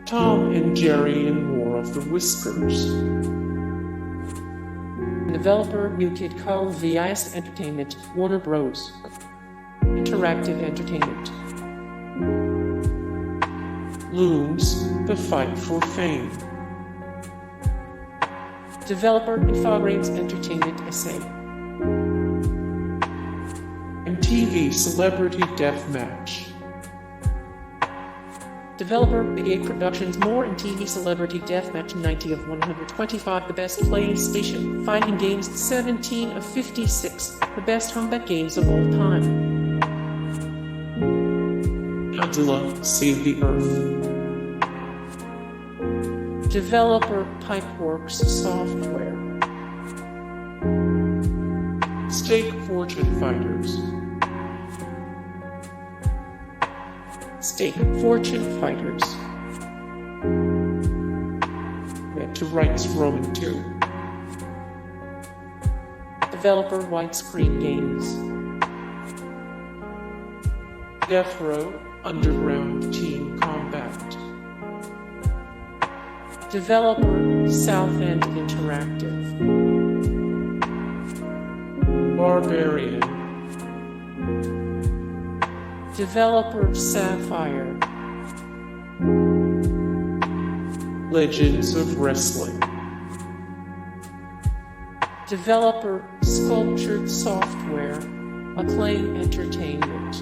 Tom and Jerry in War of the Whiskers. Developer New Kid Cole VIS Entertainment, Warner Bros. Interactive Entertainment. Loons, The Fight for Fame. Developer Infogrames Entertainment SA. MTV Celebrity Deathmatch. Developer Big 8 Productions. More MTV Celebrity Deathmatch 90 of 125. The best PlayStation fighting games 17 of 56. The best combat games of all time. Godzilla, Save the Earth. Developer Pipeworks Software. Stake Fortune Fighters. Stake Fortune Fighters. Red to Rights Roman 2. Developer Widescreen Games. Deathrow, Underground Team Combat. Developer South End Interactive. Barbarian. Developer Sapphire. Legends of Wrestling. Developer Sculptured Software. Acclaim Entertainment.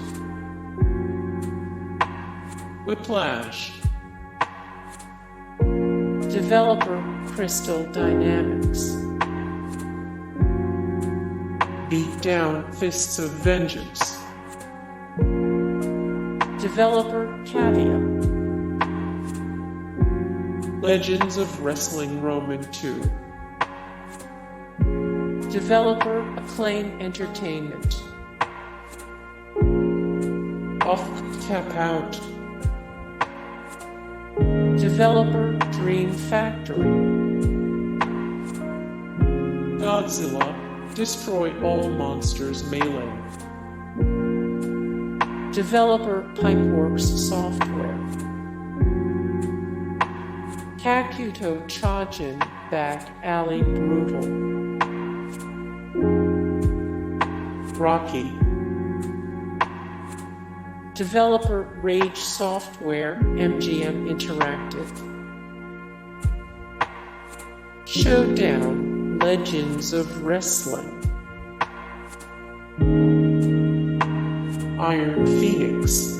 Whiplash. Developer Crystal Dynamics. Beat Down Fists of Vengeance. Developer Cavia. Legends of Wrestling Roman 2. Developer Acclaim Entertainment. Off Tapout. Developer Dream Factory. Godzilla, Destroy All Monsters Melee. Developer Pipeworks Software. Kakuto Chojin Back Alley Brutal. Rocky. Developer Rage Software, MGM Interactive. Showdown, Legends of Wrestling. Iron Phoenix.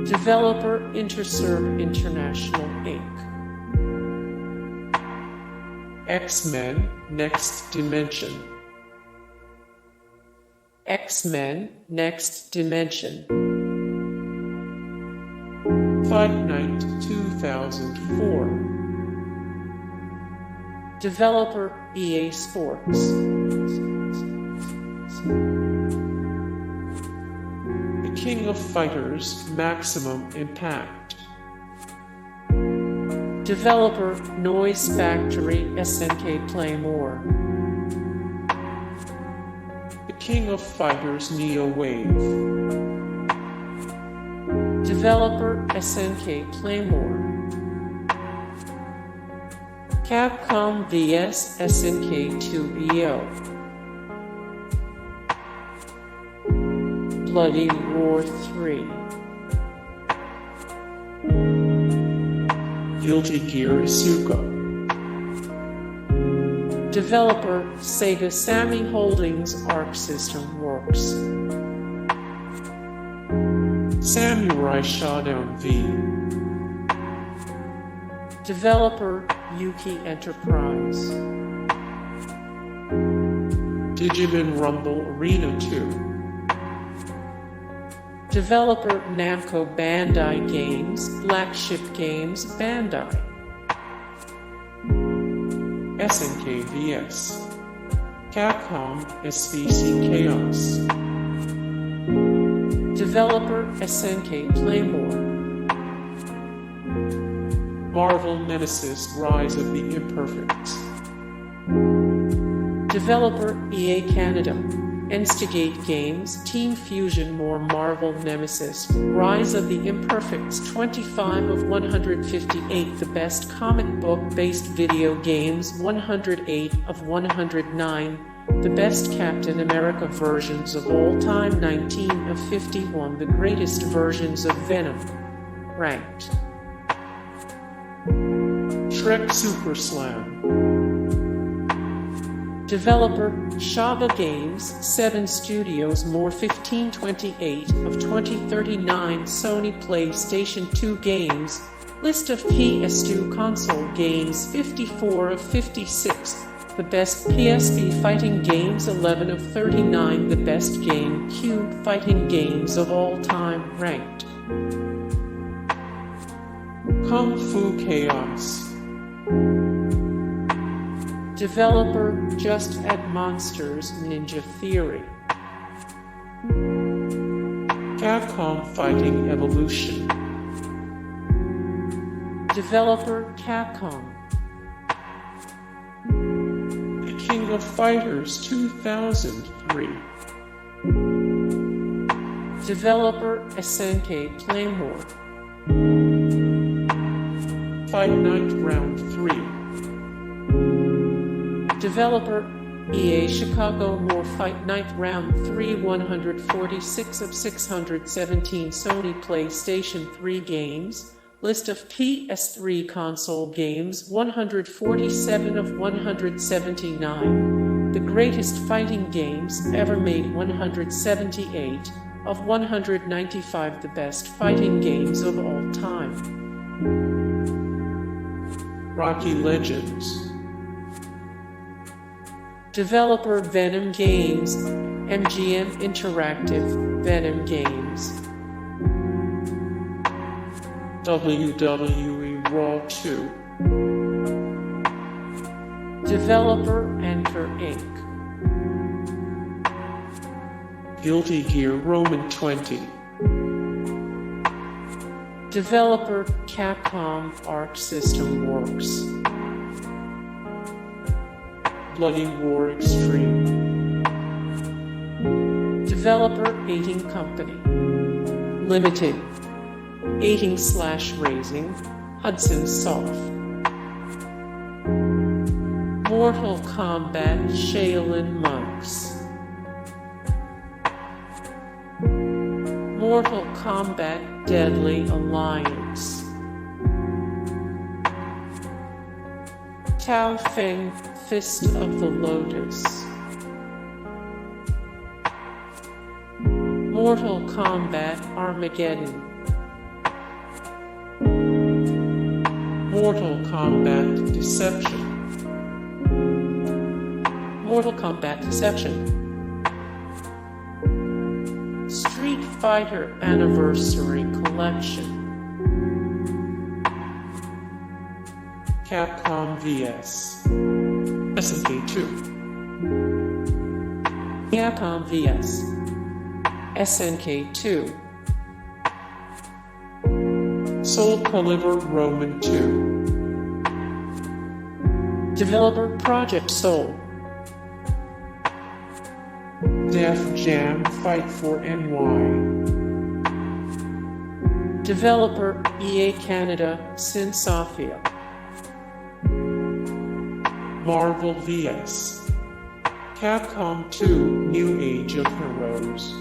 Developer Interserve International Inc. X-Men Next Dimension. X-Men Next Dimension. Fight Night 2004. Developer EA Sports. The King of Fighters Maximum Impact. Developer Noise Factory SNK Play More. The King of Fighters Neowave. Developer SNK Play More. Capcom vs SNK 2EO. Bloody Roar 3. Guilty Gear Isuka. Developer Sega Sammy Holdings Arc System Works. Samurai Shodown V. Developer Yuki Enterprise. Digimon Rumble Arena 2. Developer Namco Bandai Games, Black Ship Games Bandai. SNK vs. Capcom SVC Chaos. Developer SNK Playmore. Marvel Nemesis Rise of the Imperfects. Developer EA Canada. Instigate Games, Team Fusion More Marvel Nemesis, Rise of the Imperfects 25 of 158 The Best Comic Book-Based Video Games 108 of 109 The Best Captain America Versions of All Time 19 of 51 The Greatest Versions of Venom. Ranked. Shrek SuperSlam. Developer, Shaba Games, 7 Studios More 1528 of 2039 Sony PlayStation 2 games, List of PS2 console games 54 of 56, The Best PSP Fighting Games 11 of 39 The Best GameCube Fighting Games of All Time Ranked. Kung Fu Chaos. Developer, Just Add Monsters Ninja Theory. Capcom Fighting Evolution. Developer, Capcom. The King of Fighters 2003. Developer, SNK Playmore. Fight Night Round 3. Developer, EA Chicago More Fight Night Round 3 146 of 617 Sony PlayStation 3 games, List of PS3 console games 147 of 179, The Greatest Fighting Games Ever Made 178 of 195 The Best Fighting Games of All Time. Rocky Legends. Developer, Venom Games, MGM Interactive, Venom Games. WWE Raw 2. Developer, Anchor Inc. Guilty Gear Roman 20. Developer, Capcom Arc System Works. Bloody War Extreme. Developer, Ating Company. Limited. Ating/Raising, Hudson Soft. Mortal Kombat Shaolin Monks. Mortal Kombat Deadly Alliance. Feng, Fist of the Lotus. Mortal Kombat Armageddon. Mortal Kombat Deception. Mortal Kombat Deception. Street Fighter Anniversary Collection. Capcom vs. SNK 2. Capcom vs. SNK 2. Soul Calibur Roman 2. Developer, Project Soul. Def Jam Fight for NY. Developer, EA Canada, Sin Sofia. Marvel vs. Capcom 2 New Age of Heroes.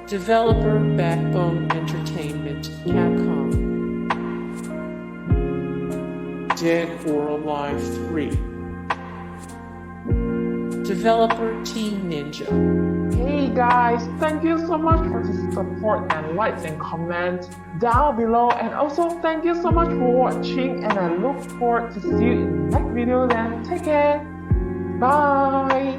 Developer, Backbone Entertainment, Capcom. Dead or Alive 3. Developer, Team Ninja. Hey guys, thank you so much for the support and likes and comments down below, and also thank you so much for watching, and I look forward to see you in the next video. Then take care, bye.